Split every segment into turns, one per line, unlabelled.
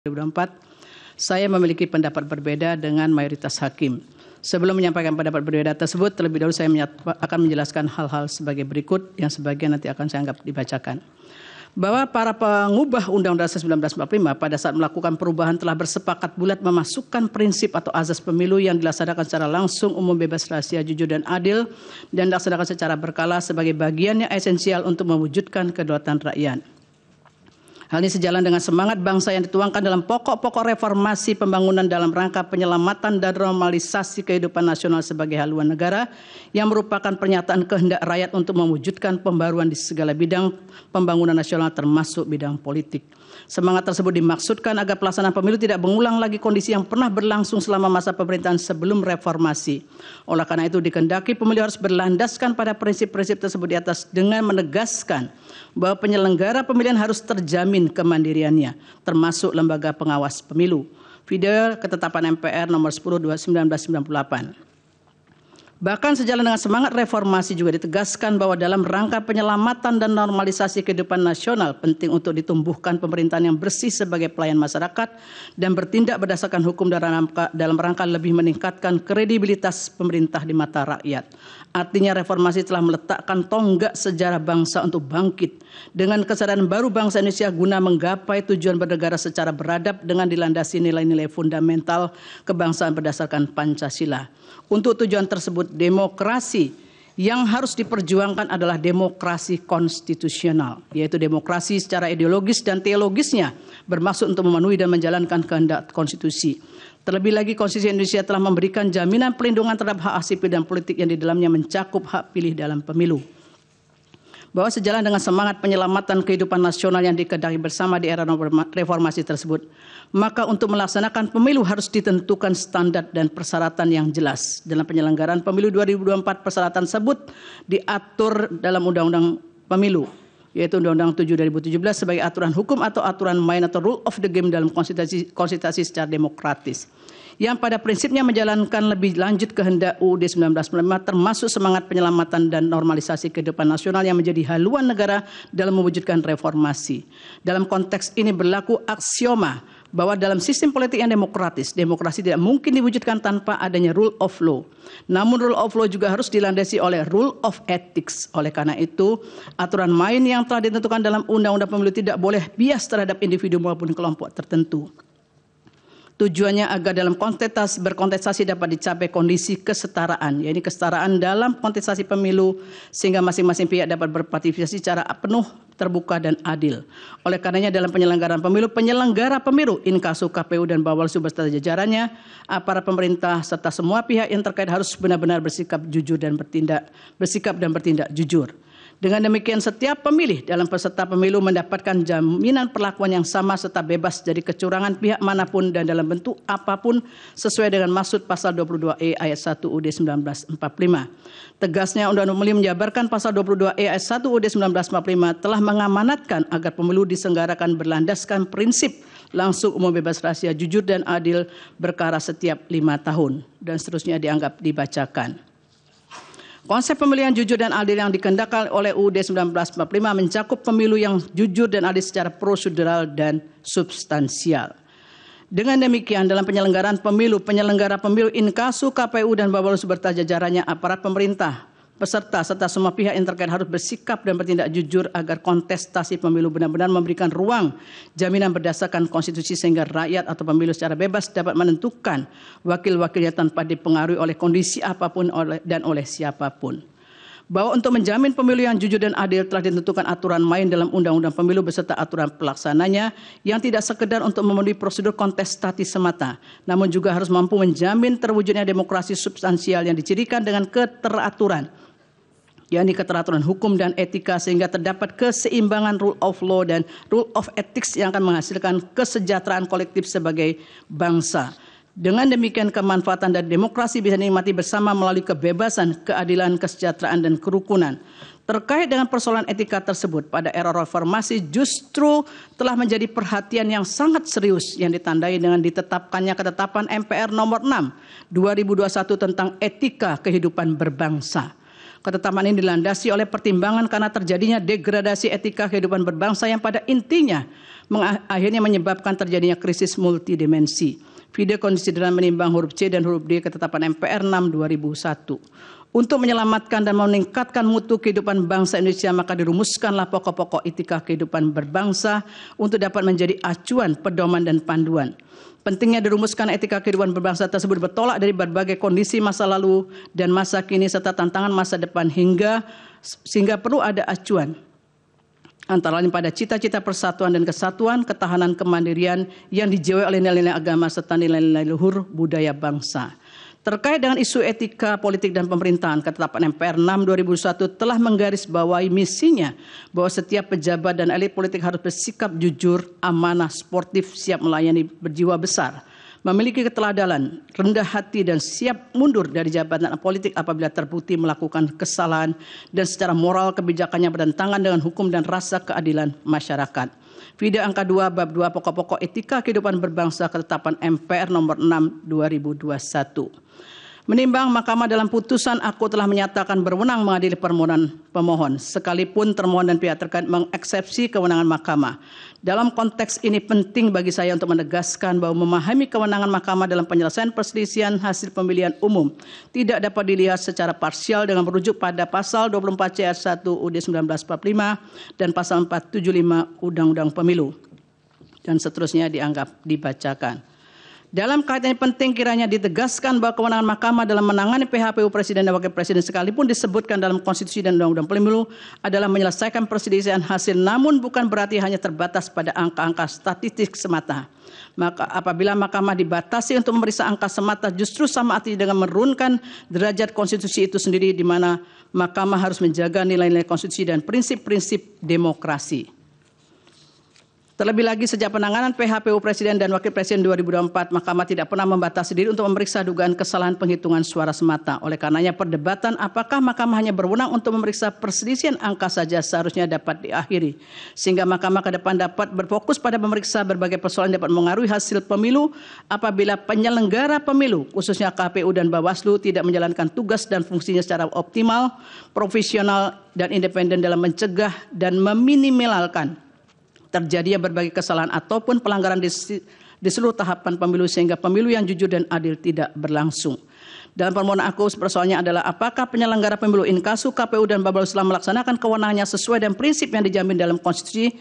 2024, saya memiliki pendapat berbeda dengan mayoritas hakim. Sebelum menyampaikan pendapat berbeda tersebut, terlebih dahulu saya akan menjelaskan hal-hal sebagai berikut yang sebagian nanti akan saya anggap dibacakan. Bahwa para pengubah Undang-Undang Dasar 1945 pada saat melakukan perubahan telah bersepakat bulat memasukkan prinsip atau azas pemilu yang dilaksanakan secara langsung, umum, bebas, rahasia, jujur, dan adil dan dilaksanakan secara berkala sebagai bagian yang esensial untuk mewujudkan kedaulatan rakyat. Hal ini sejalan dengan semangat bangsa yang dituangkan dalam pokok-pokok reformasi pembangunan dalam rangka penyelamatan dan normalisasi kehidupan nasional sebagai haluan negara yang merupakan pernyataan kehendak rakyat untuk mewujudkan pembaruan di segala bidang pembangunan nasional termasuk bidang politik. Semangat tersebut dimaksudkan agar pelaksanaan pemilu tidak mengulang lagi kondisi yang pernah berlangsung selama masa pemerintahan sebelum reformasi. Oleh karena itu dikehendaki pemilu harus berlandaskan pada prinsip-prinsip tersebut di atas dengan menegaskan bahwa penyelenggara pemilihan harus terjamin kemandiriannya, termasuk lembaga pengawas pemilu. Video ketetapan MPR nomor 10/1998. Bahkan sejalan dengan semangat reformasi juga ditegaskan bahwa dalam rangka penyelamatan dan normalisasi kehidupan nasional penting untuk ditumbuhkan pemerintahan yang bersih sebagai pelayan masyarakat dan bertindak berdasarkan hukum dalam rangka lebih meningkatkan kredibilitas pemerintah di mata rakyat. Artinya reformasi telah meletakkan tonggak sejarah bangsa untuk bangkit dengan kesadaran baru bangsa Indonesia guna menggapai tujuan bernegara secara beradab dengan dilandasi nilai-nilai fundamental kebangsaan berdasarkan Pancasila. Untuk tujuan tersebut, demokrasi yang harus diperjuangkan adalah demokrasi konstitusional, yaitu demokrasi secara ideologis dan teologisnya bermaksud untuk memenuhi dan menjalankan kehendak konstitusi. Terlebih lagi, Konstitusi Indonesia telah memberikan jaminan perlindungan terhadap hak sipil dan politik yang di dalamnya mencakup hak pilih dalam pemilu. Bahwa sejalan dengan semangat penyelamatan kehidupan nasional yang dikehendaki bersama di era reformasi tersebut, maka untuk melaksanakan pemilu harus ditentukan standar dan persyaratan yang jelas. Dalam penyelenggaraan pemilu 2024, persyaratan tersebut diatur dalam Undang-Undang Pemilu, yaitu Undang-Undang 7 2017 sebagai aturan hukum atau aturan main atau rule of the game dalam konstitusi secara demokratis, yang pada prinsipnya menjalankan lebih lanjut kehendak UUD 1945 termasuk semangat penyelamatan dan normalisasi kehidupan nasional yang menjadi haluan negara dalam mewujudkan reformasi. Dalam konteks ini berlaku aksioma bahwa dalam sistem politik yang demokratis, demokrasi tidak mungkin diwujudkan tanpa adanya rule of law. Namun rule of law juga harus dilandasi oleh rule of ethics. Oleh karena itu, aturan main yang telah ditentukan dalam Undang-Undang Pemilu tidak boleh bias terhadap individu maupun kelompok tertentu. Tujuannya agar dalam berkontestasi dapat dicapai kondisi kesetaraan, yaitu kesetaraan dalam kontestasi pemilu sehingga masing-masing pihak dapat berpartisipasi secara penuh, terbuka, dan adil. Oleh karenanya dalam penyelenggaraan pemilu, penyelenggara pemilu, Inkasu, KPU, dan Bawaslu beserta jajarannya, aparat pemerintah serta semua pihak yang terkait harus benar-benar bersikap dan bertindak jujur. Dengan demikian setiap pemilih dalam peserta pemilu mendapatkan jaminan perlakuan yang sama serta bebas dari kecurangan pihak manapun dan dalam bentuk apapun sesuai dengan maksud pasal 22E ayat 1 UUD 1945. Tegasnya Undang-Undang Pemilu menjabarkan pasal 22E ayat 1 UUD 1945 telah mengamanatkan agar pemilu diselenggarakan berlandaskan prinsip langsung, umum, bebas, rahasia, jujur, dan adil berkala setiap 5 tahun dan seterusnya dianggap dibacakan. Konsep pemilihan jujur dan adil yang dikehendaki oleh UUD 1945 mencakup pemilu yang jujur dan adil secara prosedural dan substansial. Dengan demikian dalam penyelenggaraan pemilu, penyelenggara pemilu Inkasu, KPU, dan Bawaslu beserta jajarannya, aparat pemerintah, peserta serta semua pihak yang terkait harus bersikap dan bertindak jujur agar kontestasi pemilu benar-benar memberikan ruang jaminan berdasarkan konstitusi sehingga rakyat atau pemilu secara bebas dapat menentukan wakil-wakilnya tanpa dipengaruhi oleh kondisi apapun dan oleh siapapun. Bahwa untuk menjamin pemilu yang jujur dan adil telah ditentukan aturan main dalam Undang-Undang Pemilu beserta aturan pelaksananya yang tidak sekedar untuk memenuhi prosedur kontestasi semata, namun juga harus mampu menjamin terwujudnya demokrasi substansial yang dicirikan dengan keteraturan, yakni keteraturan hukum dan etika sehingga terdapat keseimbangan rule of law dan rule of ethics yang akan menghasilkan kesejahteraan kolektif sebagai bangsa. Dengan demikian kemanfaatan dari demokrasi bisa dinikmati bersama melalui kebebasan, keadilan, kesejahteraan, dan kerukunan. Terkait dengan persoalan etika tersebut pada era reformasi justru telah menjadi perhatian yang sangat serius yang ditandai dengan ditetapkannya ketetapan MPR nomor 6 2021 tentang etika kehidupan berbangsa. Ketetapan ini dilandasi oleh pertimbangan karena terjadinya degradasi etika kehidupan berbangsa yang pada intinya akhirnya menyebabkan terjadinya krisis multidimensi. Video konsideran menimbang huruf C dan huruf D Ketetapan MPR 6/2001. Untuk menyelamatkan dan meningkatkan mutu kehidupan bangsa Indonesia, maka dirumuskanlah pokok-pokok etika kehidupan berbangsa untuk dapat menjadi acuan, pedoman, dan panduan. Pentingnya dirumuskan etika kehidupan berbangsa tersebut bertolak dari berbagai kondisi masa lalu dan masa kini serta tantangan masa depan sehingga perlu ada acuan antara lain pada cita-cita persatuan dan kesatuan, ketahanan kemandirian yang dijiwai oleh nilai-nilai agama serta nilai-nilai luhur budaya bangsa. Terkait dengan isu etika politik dan pemerintahan, Ketetapan MPR 6/2001 telah menggarisbawahi misinya bahwa setiap pejabat dan elit politik harus bersikap jujur, amanah, sportif, siap melayani, berjiwa besar, memiliki keteladanan, rendah hati, dan siap mundur dari jabatan politik apabila terbukti melakukan kesalahan dan secara moral kebijakannya bertentangan dengan hukum dan rasa keadilan masyarakat. Video angka 2 bab 2 pokok-pokok etika kehidupan berbangsa Ketetapan MPR nomor 6/2021. Menimbang Mahkamah dalam putusan aku telah menyatakan berwenang mengadili permohonan pemohon, sekalipun termohon dan pihak terkait mengeksepsi kewenangan Mahkamah. Dalam konteks ini penting bagi saya untuk menegaskan bahwa memahami kewenangan Mahkamah dalam penyelesaian perselisihan hasil pemilihan umum tidak dapat dilihat secara parsial dengan merujuk pada pasal 24 C ayat 1 UUD 1945 dan pasal 475 Undang-Undang Pemilu dan seterusnya dianggap dibacakan. Dalam kaitan ini penting kiranya ditegaskan bahwa kewenangan Mahkamah dalam menangani PHPU Presiden dan Wakil Presiden sekalipun disebutkan dalam Konstitusi dan Undang-Undang Pemilu adalah menyelesaikan perselisihan hasil, namun bukan berarti hanya terbatas pada angka-angka statistik semata. Maka apabila Mahkamah dibatasi untuk memeriksa angka semata, justru sama artinya dengan menurunkan derajat konstitusi itu sendiri, di mana Mahkamah harus menjaga nilai-nilai konstitusi dan prinsip-prinsip demokrasi. Terlebih lagi sejak penanganan PHPU Presiden dan Wakil Presiden 2024, Mahkamah tidak pernah membatasi diri untuk memeriksa dugaan kesalahan penghitungan suara semata. Oleh karenanya perdebatan apakah Mahkamah hanya berwenang untuk memeriksa perselisihan angka saja seharusnya dapat diakhiri. Sehingga Mahkamah ke depan dapat berfokus pada memeriksa berbagai persoalan yang dapat mengaruhi hasil pemilu apabila penyelenggara pemilu, khususnya KPU dan Bawaslu, tidak menjalankan tugas dan fungsinya secara optimal, profesional, dan independen dalam mencegah dan meminimalkan terjadinya berbagai kesalahan ataupun pelanggaran di seluruh tahapan pemilu sehingga pemilu yang jujur dan adil tidak berlangsung. Dalam permohonan aku persoalannya adalah apakah penyelenggara pemilu inkasu KPU dan Bawaslu telah melaksanakan kewenangannya sesuai dengan prinsip yang dijamin dalam konstitusi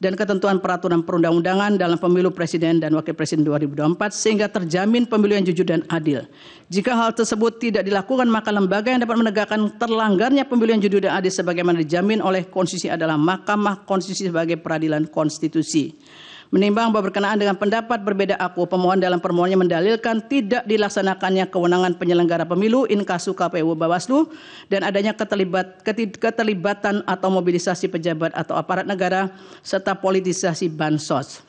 dan ketentuan peraturan perundang-undangan dalam pemilu presiden dan wakil presiden 2024 sehingga terjamin pemilu yang jujur dan adil. Jika hal tersebut tidak dilakukan, maka lembaga yang dapat menegakkan terlanggarnya pemilu yang jujur dan adil sebagaimana dijamin oleh konstitusi adalah Mahkamah Konstitusi sebagai peradilan konstitusi. Menimbang bahwa berkenaan dengan pendapat berbeda aku, pemohon dalam permohonannya mendalilkan tidak dilaksanakannya kewenangan penyelenggara pemilu inkasu KPU Bawaslu dan adanya keterlibatan atau mobilisasi pejabat atau aparat negara serta politisasi bansos.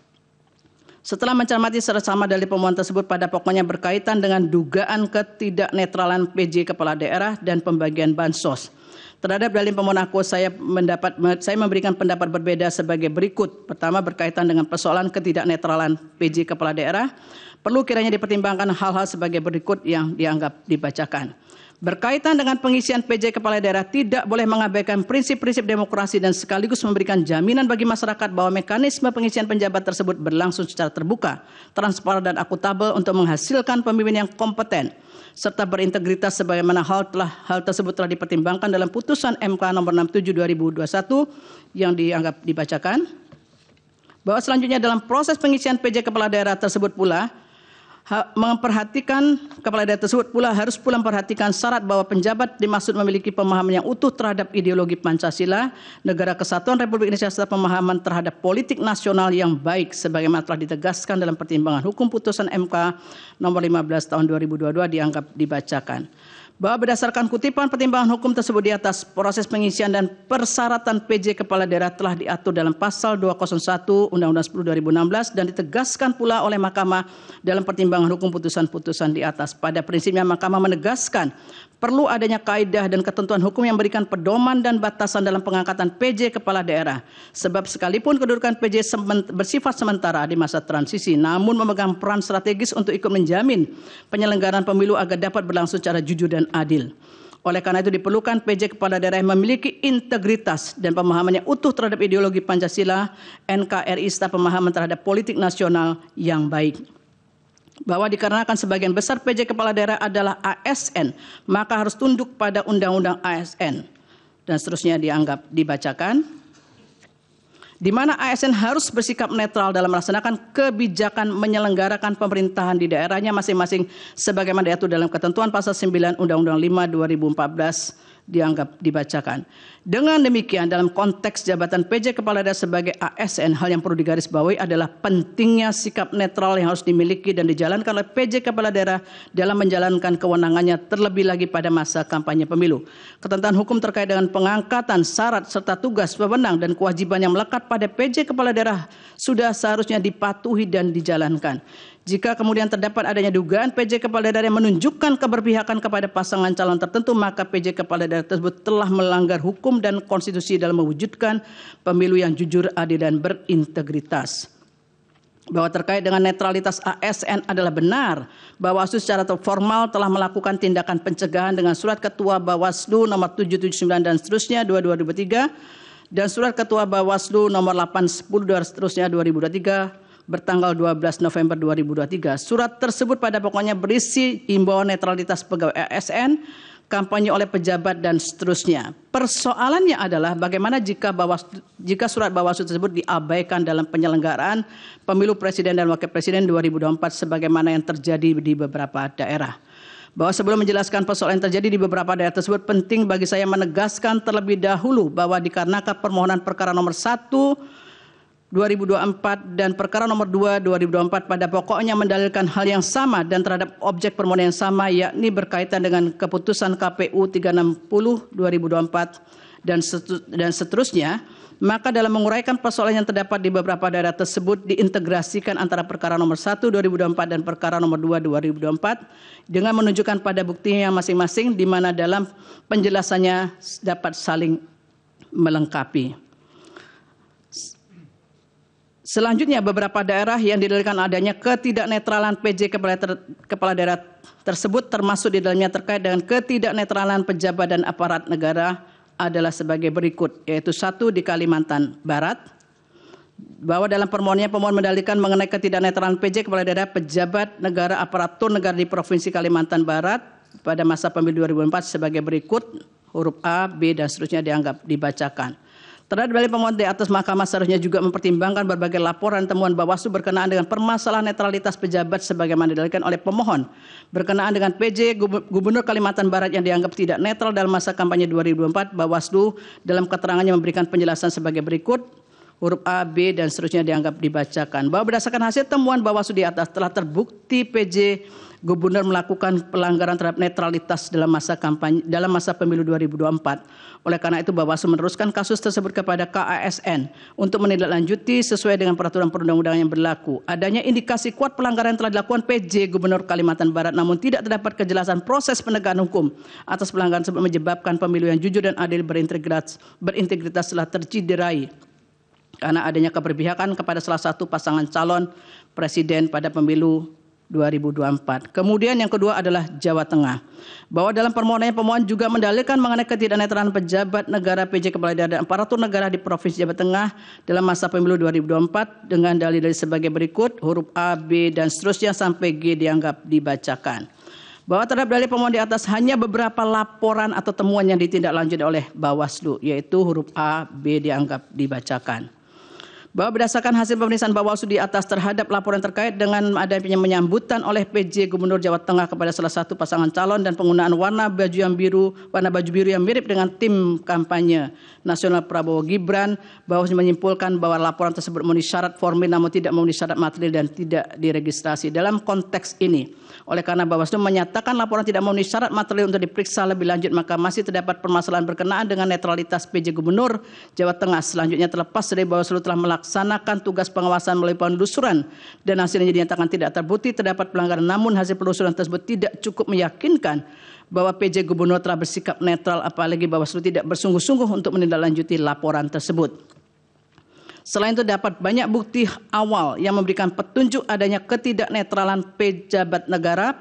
Setelah mencermati secara dalil pemohon tersebut pada pokoknya berkaitan dengan dugaan ketidaknetralan PJ Kepala Daerah dan pembagian bansos. Terhadap dalil pemohon aku, saya memberikan pendapat berbeda sebagai berikut. Pertama, berkaitan dengan persoalan ketidaknetralan PJ Kepala Daerah, perlu kiranya dipertimbangkan hal-hal sebagai berikut yang dianggap dibacakan. Berkaitan dengan pengisian PJ Kepala Daerah, tidak boleh mengabaikan prinsip-prinsip demokrasi dan sekaligus memberikan jaminan bagi masyarakat bahwa mekanisme pengisian penjabat tersebut berlangsung secara terbuka, transparan, dan akuntabel untuk menghasilkan pemimpin yang kompeten serta berintegritas sebagaimana hal tersebut telah dipertimbangkan dalam putusan MK nomor 67/2021 yang dianggap dibacakan. Bahwa selanjutnya dalam proses pengisian PJ Kepala Daerah tersebut pula harus pula memperhatikan syarat bahwa penjabat dimaksud memiliki pemahaman yang utuh terhadap ideologi Pancasila, Negara Kesatuan Republik Indonesia serta pemahaman terhadap politik nasional yang baik sebagaimana telah ditegaskan dalam pertimbangan hukum putusan MK nomor 15 tahun 2022 dianggap dibacakan. Bahwa berdasarkan kutipan pertimbangan hukum tersebut di atas, proses pengisian dan persyaratan PJ Kepala Daerah telah diatur dalam pasal 201 Undang-Undang 10 2016 dan ditegaskan pula oleh Mahkamah dalam pertimbangan hukum putusan-putusan di atas. Pada prinsipnya Mahkamah menegaskan perlu adanya kaidah dan ketentuan hukum yang memberikan pedoman dan batasan dalam pengangkatan PJ Kepala Daerah. Sebab sekalipun kedudukan PJ bersifat sementara di masa transisi, namun memegang peran strategis untuk ikut menjamin penyelenggaraan pemilu agar dapat berlangsung secara jujur dan adil. Oleh karena itu diperlukan PJ Kepala Daerah yang memiliki integritas dan pemahamannya utuh terhadap ideologi Pancasila, NKRI, serta pemahaman terhadap politik nasional yang baik. Bahwa dikarenakan sebagian besar PJ Kepala Daerah adalah ASN, maka harus tunduk pada Undang-Undang ASN. Dan seterusnya dibacakan. Di mana ASN harus bersikap netral dalam melaksanakan kebijakan menyelenggarakan pemerintahan di daerahnya masing-masing sebagaimana diatur dalam ketentuan pasal 9 Undang-Undang 5 2014 dibacakan. Dengan demikian dalam konteks jabatan PJ Kepala Daerah sebagai ASN, hal yang perlu digarisbawahi adalah pentingnya sikap netral yang harus dimiliki dan dijalankan oleh PJ Kepala Daerah dalam menjalankan kewenangannya terlebih lagi pada masa kampanye pemilu. Ketentuan hukum terkait dengan pengangkatan, syarat, serta tugas, wewenang, dan kewajiban yang melekat pada PJ Kepala Daerah sudah seharusnya dipatuhi dan dijalankan. Jika kemudian terdapat adanya dugaan PJ Kepala Daerah yang menunjukkan keberpihakan kepada pasangan calon tertentu, maka PJ Kepala Daerah tersebut telah melanggar hukum dan konstitusi dalam mewujudkan pemilu yang jujur, adil, dan berintegritas. Bahwa terkait dengan netralitas ASN adalah benar, Bawaslu secara formal telah melakukan tindakan pencegahan dengan surat Ketua Bawaslu nomor 779 dan seterusnya 2023 dan surat Ketua Bawaslu nomor 810 dan seterusnya 2023 bertanggal 12 November 2023. Surat tersebut pada pokoknya berisi himbauan netralitas pegawai ASN, kampanye oleh pejabat, dan seterusnya. Persoalannya adalah bagaimana jika surat Bawaslu tersebut diabaikan dalam penyelenggaraan pemilu presiden dan wakil presiden 2024 sebagaimana yang terjadi di beberapa daerah. Bahwa sebelum menjelaskan persoalan yang terjadi di beberapa daerah tersebut, penting bagi saya menegaskan terlebih dahulu bahwa dikarenakan permohonan perkara nomor 1 2024 dan perkara nomor 2 2024 pada pokoknya mendalilkan hal yang sama dan terhadap objek permohonan yang sama, yakni berkaitan dengan keputusan KPU 360 2024 dan seterusnya, maka dalam menguraikan persoalan yang terdapat di beberapa daerah tersebut diintegrasikan antara perkara nomor 1 2024 dan perkara nomor 2 2024 dengan menunjukkan pada buktinya masing-masing di mana dalam penjelasannya dapat saling melengkapi. Selanjutnya, beberapa daerah yang didalilkan adanya ketidaknetralan PJ Kepala Daerah tersebut termasuk di dalamnya terkait dengan ketidaknetralan pejabat dan aparat negara adalah sebagai berikut, yaitu 1 di Kalimantan Barat, bahwa dalam permohonannya pemohon mendalilkan mengenai ketidaknetralan PJ Kepala Daerah pejabat negara aparatur negara di Provinsi Kalimantan Barat pada masa pemilu 2004 sebagai berikut, huruf A, B, dan seterusnya dibacakan. Terhadap dalil pemohon di atas, Mahkamah seharusnya juga mempertimbangkan berbagai laporan temuan Bawaslu berkenaan dengan permasalahan netralitas pejabat sebagaimana didalilkan oleh pemohon berkenaan dengan PJ Gubernur Kalimantan Barat yang dianggap tidak netral dalam masa kampanye 2024. Bawaslu dalam keterangannya memberikan penjelasan sebagai berikut, huruf A, B, dan seterusnya dibacakan. Bahwa berdasarkan hasil temuan Bawaslu di atas telah terbukti PJ Gubernur melakukan pelanggaran terhadap netralitas dalam masa pemilu 2024. Oleh karena itu Bawaslu meneruskan kasus tersebut kepada KASN untuk menindaklanjuti sesuai dengan peraturan perundang-undangan yang berlaku. Adanya indikasi kuat pelanggaran yang telah dilakukan PJ Gubernur Kalimantan Barat, namun tidak terdapat kejelasan proses penegakan hukum atas pelanggaran tersebut menyebabkan pemilu yang jujur dan adil berintegritas telah tercederai karena adanya keberpihakan kepada salah satu pasangan calon presiden pada pemilu 2024. Kemudian yang kedua adalah Jawa Tengah. Bahwa dalam permohonannya pemohon juga mendalilkan mengenai ketidaknetralan pejabat negara PJ Kepala Daerah dan aparatur negara di Provinsi Jawa Tengah dalam masa pemilu 2024 dengan dalil-dalil sebagai berikut, huruf A, B, dan seterusnya sampai G dibacakan. Bahwa terhadap dalil pemohon di atas hanya beberapa laporan atau temuan yang ditindaklanjuti oleh Bawaslu, yaitu huruf A, B dibacakan. Bahwa berdasarkan hasil pemeriksaan Bawaslu di atas terhadap laporan terkait dengan adanya penyambutan oleh PJ Gubernur Jawa Tengah kepada salah satu pasangan calon dan penggunaan warna baju biru yang mirip dengan tim kampanye nasional Prabowo Gibran, Bawaslu menyimpulkan bahwa laporan tersebut memenuhi syarat formil namun tidak memenuhi syarat material dan tidak diregistrasi. Dalam konteks ini, oleh karena Bawaslu menyatakan laporan tidak memenuhi syarat material untuk diperiksa lebih lanjut, maka masih terdapat permasalahan berkenaan dengan netralitas PJ Gubernur Jawa Tengah. Selanjutnya, terlepas dari Bawaslu telah melaksanakan tugas pengawasan melalui penelusuran dan hasilnya dinyatakan tidak terbukti terdapat pelanggaran, namun hasil penelusuran tersebut tidak cukup meyakinkan bahwa PJ Gubernur telah bersikap netral, apalagi Bawaslu tidak bersungguh-sungguh untuk menindaklanjuti laporan tersebut. Selain itu dapat banyak bukti awal yang memberikan petunjuk adanya ketidaknetralan pejabat negara,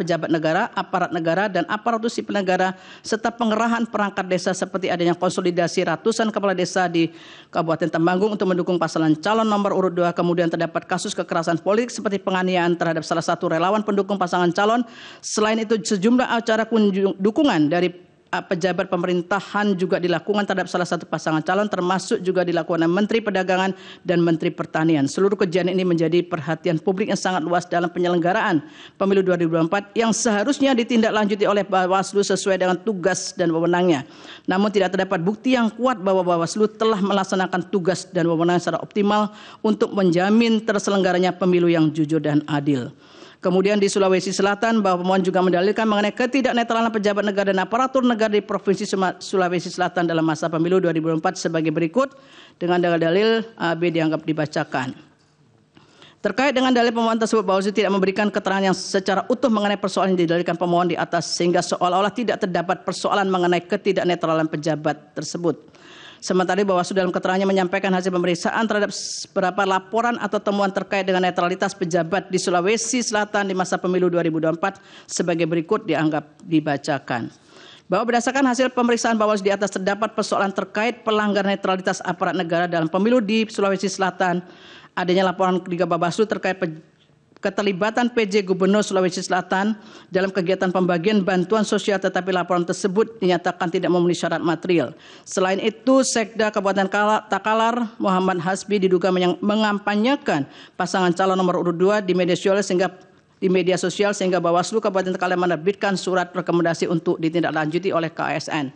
aparat negara, dan aparatur sipil negara, serta pengerahan perangkat desa seperti adanya konsolidasi ratusan kepala desa di Kabupaten Temanggung untuk mendukung pasangan calon nomor urut 2. Kemudian terdapat kasus kekerasan politik seperti penganiayaan terhadap salah satu relawan pendukung pasangan calon. Selain itu sejumlah acara dukungan dari pejabat pemerintahan juga dilakukan terhadap salah satu pasangan calon, termasuk juga dilakukan oleh Menteri Perdagangan dan Menteri Pertanian. Seluruh kejadian ini menjadi perhatian publik yang sangat luas dalam penyelenggaraan Pemilu 2024 yang seharusnya ditindaklanjuti oleh Bawaslu sesuai dengan tugas dan wewenangnya. Namun tidak terdapat bukti yang kuat bahwa Bawaslu telah melaksanakan tugas dan wewenang secara optimal untuk menjamin terselenggaranya pemilu yang jujur dan adil. Kemudian di Sulawesi Selatan, bahwa pemohon juga mendalilkan mengenai ketidaknetralan pejabat negara dan aparatur negara di Provinsi Sulawesi Selatan dalam masa pemilu 2024 sebagai berikut, dengan dalil A, B dianggap dibacakan. Terkait dengan dalil pemohon tersebut, Bawaslu tidak memberikan keterangan yang secara utuh mengenai persoalan yang didalilkan pemohon di atas, sehingga seolah-olah tidak terdapat persoalan mengenai ketidaknetralan pejabat tersebut. Sementara Bawaslu dalam keterangannya menyampaikan hasil pemeriksaan terhadap beberapa laporan atau temuan terkait dengan netralitas pejabat di Sulawesi Selatan di masa pemilu 2024 sebagai berikut dianggap dibacakan. Bahwa berdasarkan hasil pemeriksaan Bawaslu di atas terdapat persoalan terkait pelanggaran netralitas aparat negara dalam pemilu di Sulawesi Selatan, adanya laporan ketiga Bawaslu terkait keterlibatan PJ Gubernur Sulawesi Selatan dalam kegiatan pembagian bantuan sosial, tetapi laporan tersebut dinyatakan tidak memenuhi syarat material. Selain itu, Sekda Kabupaten Takalar Muhammad Hasbi diduga mengampanyekan pasangan calon nomor urut 2 di media sosial sehingga Bawaslu Kabupaten Takalar menerbitkan surat rekomendasi untuk ditindaklanjuti oleh KASN.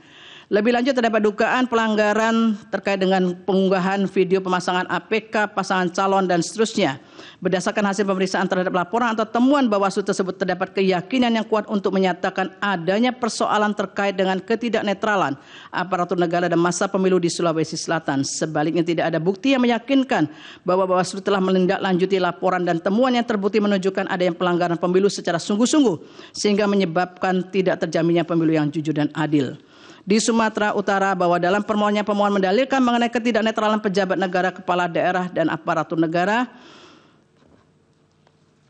Lebih lanjut terdapat dugaan pelanggaran terkait dengan pengunggahan video pemasangan APK pasangan calon dan seterusnya. Berdasarkan hasil pemeriksaan terhadap laporan atau temuan Bawaslu tersebut, terdapat keyakinan yang kuat untuk menyatakan adanya persoalan terkait dengan ketidaknetralan aparatur negara dan masa pemilu di Sulawesi Selatan. Sebaliknya tidak ada bukti yang meyakinkan bahwa Bawaslu telah menindaklanjuti laporan dan temuan yang terbukti menunjukkan adanya pelanggaran pemilu secara sungguh-sungguh sehingga menyebabkan tidak terjaminnya pemilu yang jujur dan adil. Di Sumatera Utara, bahwa dalam permohonannya pemohon mendalilkan mengenai ketidaknetralan pejabat negara, kepala daerah, dan aparatur negara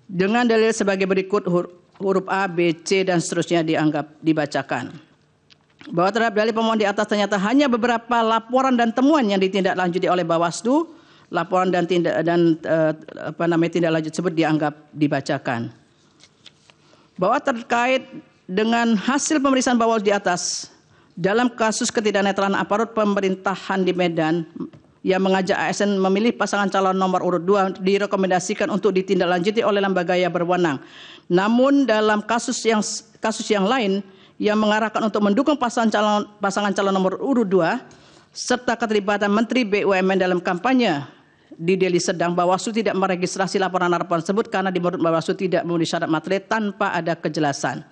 dengan dalil sebagai berikut, huruf A, B, C, dan seterusnya dianggap dibacakan. Bahwa terhadap dalil pemohon di atas ternyata hanya beberapa laporan dan temuan yang ditindaklanjuti oleh Bawaslu, laporan dan tindak lanjut tersebut dianggap dibacakan. Bahwa terkait dengan hasil pemeriksaan Bawaslu di atas, dalam kasus ketidaknetralan aparat pemerintahan di Medan yang mengajak ASN memilih pasangan calon nomor urut 2 direkomendasikan untuk ditindaklanjuti oleh lembaga yang berwenang. Namun dalam kasus yang lain yang mengarahkan untuk mendukung pasangan calon nomor urut 2 serta keterlibatan Menteri BUMN dalam kampanye di Deli Serdang, Bawaslu tidak meregistrasi laporan-laporan tersebut karena menurut Bawaslu tidak memenuhi syarat material tanpa ada kejelasan.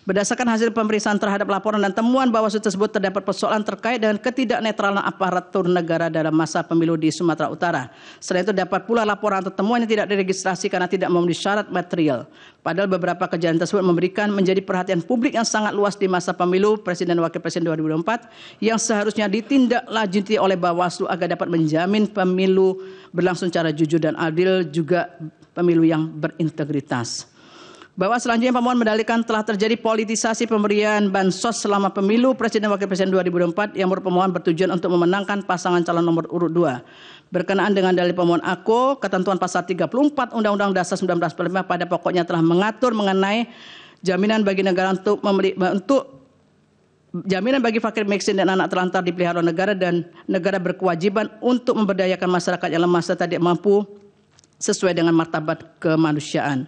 Berdasarkan hasil pemeriksaan terhadap laporan dan temuan Bawaslu tersebut, terdapat persoalan terkait dengan ketidaknetralan aparatur negara dalam masa pemilu di Sumatera Utara. Selain itu dapat pula laporan atau temuan yang tidak diregistrasi karena tidak memenuhi syarat material. Padahal beberapa kejadian tersebut menjadi perhatian publik yang sangat luas di masa pemilu Presiden dan Wakil Presiden 2024 yang seharusnya ditindaklanjuti oleh Bawaslu agar dapat menjamin pemilu berlangsung secara jujur dan adil, juga pemilu yang berintegritas. Bahwa selanjutnya pemohon mendalilkan telah terjadi politisasi pemberian bansos selama pemilu Presiden dan Wakil Presiden 2024 yang menurut pemohon bertujuan untuk memenangkan pasangan calon nomor urut 2. Berkenaan dengan dalil pemohon AKO, ketentuan pasal 34 Undang-Undang Dasar 1945 pada pokoknya telah mengatur mengenai jaminan bagi negara jaminan bagi fakir miskin dan anak terlantar dipelihara negara, dan negara berkewajiban untuk memberdayakan masyarakat yang lemah serta tidak mampu sesuai dengan martabat kemanusiaan.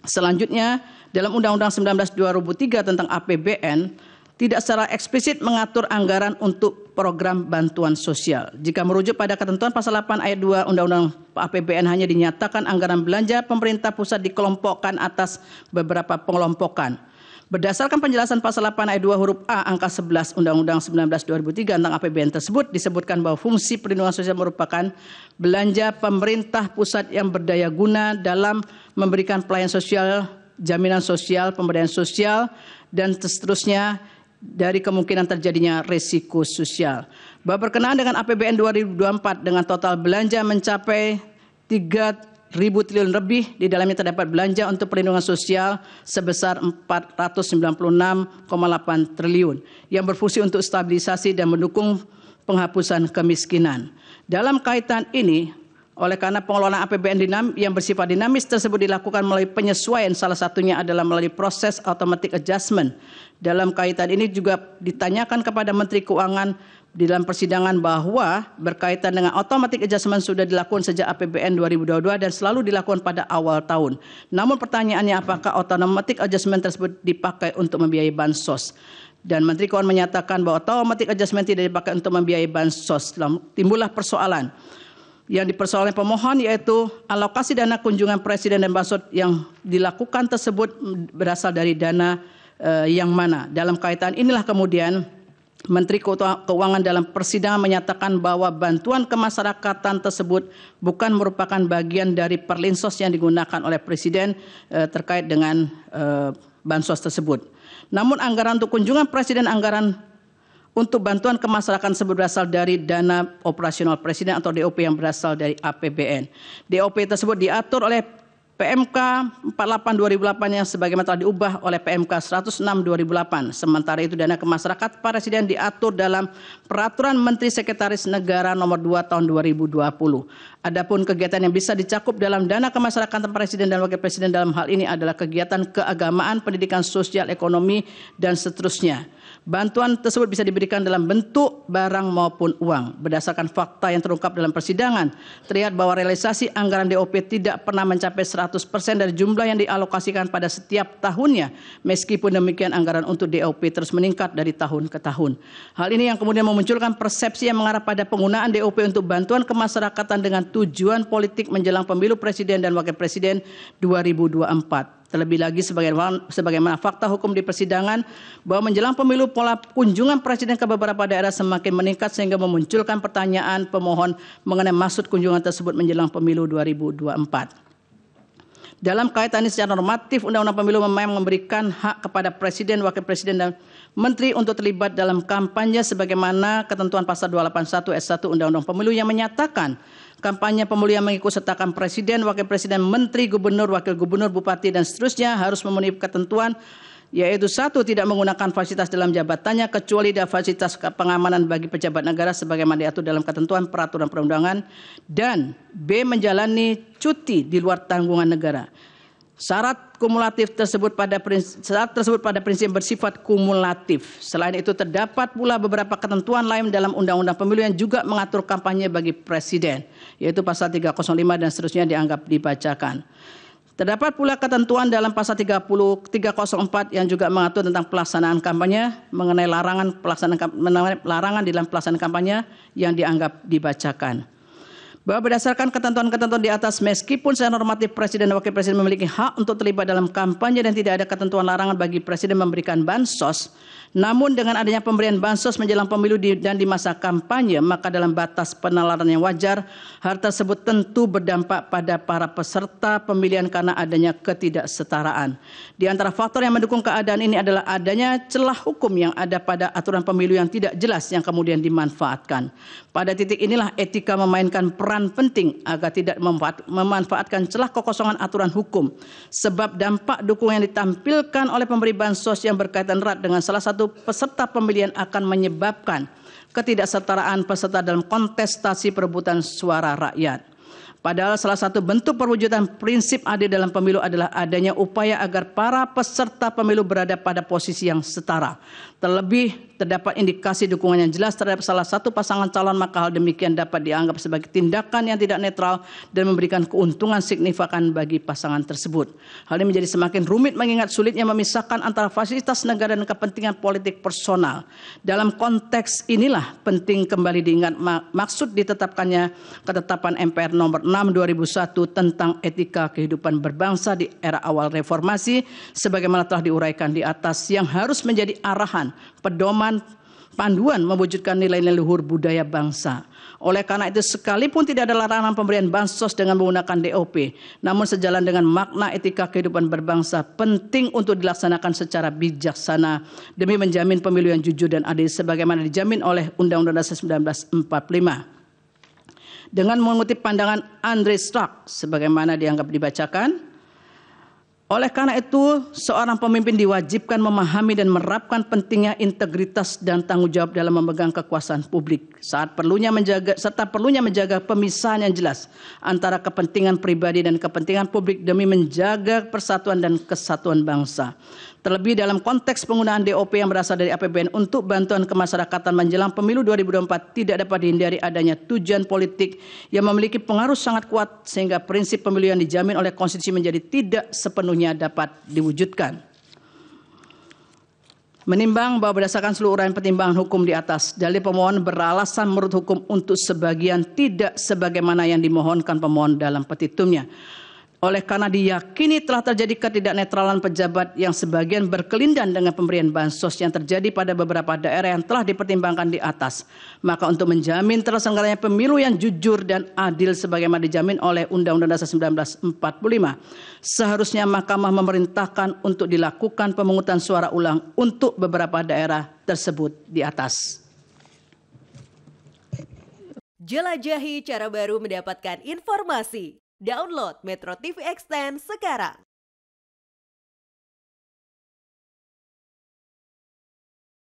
Selanjutnya, dalam Undang-Undang 19/2003 tentang APBN tidak secara eksplisit mengatur anggaran untuk program bantuan sosial. Jika merujuk pada ketentuan pasal 8 ayat 2 Undang-Undang APBN, hanya dinyatakan anggaran belanja pemerintah pusat dikelompokkan atas beberapa pengelompokan. Berdasarkan penjelasan pasal 8 ayat 2 huruf A angka 11 Undang-Undang 19/2003 tentang APBN tersebut, disebutkan bahwa fungsi perlindungan sosial merupakan belanja pemerintah pusat yang berdaya guna dalam memberikan pelayanan sosial, jaminan sosial, pemberdayaan sosial, dan seterusnya dari kemungkinan terjadinya risiko sosial. Bahwa berkenaan dengan APBN 2024 dengan total belanja mencapai 3.000 triliun lebih, di dalamnya terdapat belanja untuk perlindungan sosial sebesar 496,8 triliun yang berfungsi untuk stabilisasi dan mendukung penghapusan kemiskinan. Dalam kaitan ini, oleh karena pengelolaan APBN yang bersifat dinamis tersebut dilakukan melalui penyesuaian, salah satunya adalah melalui proses automatic adjustment. Dalam kaitan ini juga ditanyakan kepada Menteri Keuangan di dalam persidangan bahwa berkaitan dengan automatic adjustment sudah dilakukan sejak APBN 2022 dan selalu dilakukan pada awal tahun. Namun pertanyaannya, apakah automatic adjustment tersebut dipakai untuk membiayai bansos? Dan Menteri Keuangan menyatakan bahwa automatic adjustment tidak dipakai untuk membiayai bansos. Timbullah persoalan yang dipersoalkan pemohon, yaitu alokasi dana kunjungan presiden dan bansos yang dilakukan tersebut berasal dari dana yang mana. Dalam kaitan inilah kemudian Menteri Keuangan dalam persidangan menyatakan bahwa bantuan kemasyarakatan tersebut bukan merupakan bagian dari perlinsos yang digunakan oleh presiden terkait dengan bansos tersebut. Namun anggaran untuk kunjungan presiden, anggaran untuk bantuan ke masyarakat tersebut berasal dari dana operasional presiden atau DOP yang berasal dari APBN. DOP tersebut diatur oleh PMK 48 2008 yang sebagaimana telah diubah oleh PMK 106 2008. Sementara itu dana kemasyarakatan presiden diatur dalam Peraturan Menteri Sekretaris Negara Nomor 2 Tahun 2020. Adapun kegiatan yang bisa dicakup dalam dana kemasyarakatan presiden dan wakil presiden dalam hal ini adalah kegiatan keagamaan, pendidikan, sosial, ekonomi, dan seterusnya. Bantuan tersebut bisa diberikan dalam bentuk barang maupun uang. Berdasarkan fakta yang terungkap dalam persidangan, terlihat bahwa realisasi anggaran DOP tidak pernah mencapai 100% dari jumlah yang dialokasikan pada setiap tahunnya. Meskipun demikian, anggaran untuk DOP terus meningkat dari tahun ke tahun. Hal ini yang kemudian memunculkan persepsi yang mengarah pada penggunaan DOP untuk bantuan kemasyarakatan dengan tujuan politik menjelang pemilu presiden dan wakil presiden 2024. Terlebih lagi sebagaimana fakta hukum di persidangan bahwa menjelang pemilu pola kunjungan presiden ke beberapa daerah semakin meningkat sehingga memunculkan pertanyaan pemohon mengenai maksud kunjungan tersebut menjelang pemilu 2024. Dalam kaitan ini secara normatif, Undang-Undang Pemilu memang memberikan hak kepada presiden, wakil presiden, dan menteri untuk terlibat dalam kampanye sebagaimana ketentuan pasal 281 ayat 1 Undang-Undang Pemilu yang menyatakan kampanye pemilu yang mengikut sertakan presiden, wakil presiden, menteri, gubernur, wakil gubernur, bupati, dan seterusnya harus memenuhi ketentuan, yaitu 1. Tidak menggunakan fasilitas dalam jabatannya kecuali ada fasilitas pengamanan bagi pejabat negara sebagaimana diatur dalam ketentuan peraturan perundangan, dan B. menjalani cuti di luar tanggungan negara. Syarat tersebut pada prinsip bersifat kumulatif. Selain itu terdapat pula beberapa ketentuan lain dalam Undang-Undang Pemilu yang juga mengatur kampanye bagi presiden, yaitu pasal 305 dan seterusnya dianggap dibacakan. Terdapat pula ketentuan dalam pasal 304 yang juga mengatur tentang pelaksanaan kampanye mengenai larangan dalam pelaksanaan kampanye yang dianggap dibacakan. Bahwa berdasarkan ketentuan-ketentuan di atas, meskipun secara normatif presiden dan wakil presiden memiliki hak untuk terlibat dalam kampanye dan tidak ada ketentuan larangan bagi presiden memberikan bansos, namun dengan adanya pemberian bansos menjelang pemilu dan di masa kampanye, maka dalam batas penalaran yang wajar, hal tersebut tentu berdampak pada para peserta pemilihan karena adanya ketidaksetaraan. Di antara faktor yang mendukung keadaan ini adalah adanya celah hukum yang ada pada aturan pemilu yang tidak jelas yang kemudian dimanfaatkan. Pada titik inilah etika memainkan peran penting agar tidak memanfaatkan celah kekosongan aturan hukum, sebab dampak dukungan yang ditampilkan oleh pemberi bansos yang berkaitan erat dengan salah satu peserta pemilihan akan menyebabkan ketidaksetaraan peserta dalam kontestasi perebutan suara rakyat. Padahal salah satu bentuk perwujudan prinsip adil dalam pemilu adalah adanya upaya agar para peserta pemilu berada pada posisi yang setara. Terlebih terdapat indikasi dukungan yang jelas terhadap salah satu pasangan calon, maka hal demikian dapat dianggap sebagai tindakan yang tidak netral dan memberikan keuntungan signifikan bagi pasangan tersebut. Hal ini menjadi semakin rumit mengingat sulitnya memisahkan antara fasilitas negara dan kepentingan politik personal. Dalam konteks inilah penting kembali diingat maksud ditetapkannya ketetapan MPR nomor 6 2001 tentang etika kehidupan berbangsa di era awal reformasi sebagaimana telah diuraikan di atas, yang harus menjadi arahan, pedoman, panduan mewujudkan nilai-nilai luhur budaya bangsa. Oleh karena itu, sekalipun tidak ada larangan pemberian bansos dengan menggunakan DOP, namun sejalan dengan makna etika kehidupan berbangsa, penting untuk dilaksanakan secara bijaksana demi menjamin pemilu yang jujur dan adil sebagaimana dijamin oleh Undang-Undang Dasar 1945. Dengan mengutip pandangan Andre Stark sebagaimana dianggap dibacakan, oleh karena itu, seorang pemimpin diwajibkan memahami dan menerapkan pentingnya integritas dan tanggung jawab dalam memegang kekuasaan publik, serta perlunya menjaga pemisahan yang jelas antara kepentingan pribadi dan kepentingan publik demi menjaga persatuan dan kesatuan bangsa. Terlebih dalam konteks penggunaan DOP yang berasal dari APBN untuk bantuan kemasyarakatan menjelang pemilu 2024 tidak dapat dihindari adanya tujuan politik yang memiliki pengaruh sangat kuat sehingga prinsip pemilu yang dijamin oleh konstitusi menjadi tidak sepenuhnya dapat diwujudkan. Menimbang bahwa berdasarkan seluruh uraian pertimbangan hukum di atas, dalil pemohon beralasan menurut hukum untuk sebagian tidak sebagaimana yang dimohonkan pemohon dalam petitumnya. Oleh karena diyakini telah terjadi ketidaknetralan pejabat yang sebagian berkelindan dengan pemberian bansos yang terjadi pada beberapa daerah yang telah dipertimbangkan di atas, maka untuk menjamin terselenggaranya pemilu yang jujur dan adil sebagaimana dijamin oleh Undang-Undang Dasar 1945, seharusnya Mahkamah memerintahkan untuk dilakukan pemungutan suara ulang untuk beberapa daerah tersebut di atas.
Jelajahi cara baru mendapatkan informasi. Download Metro TV Extend sekarang.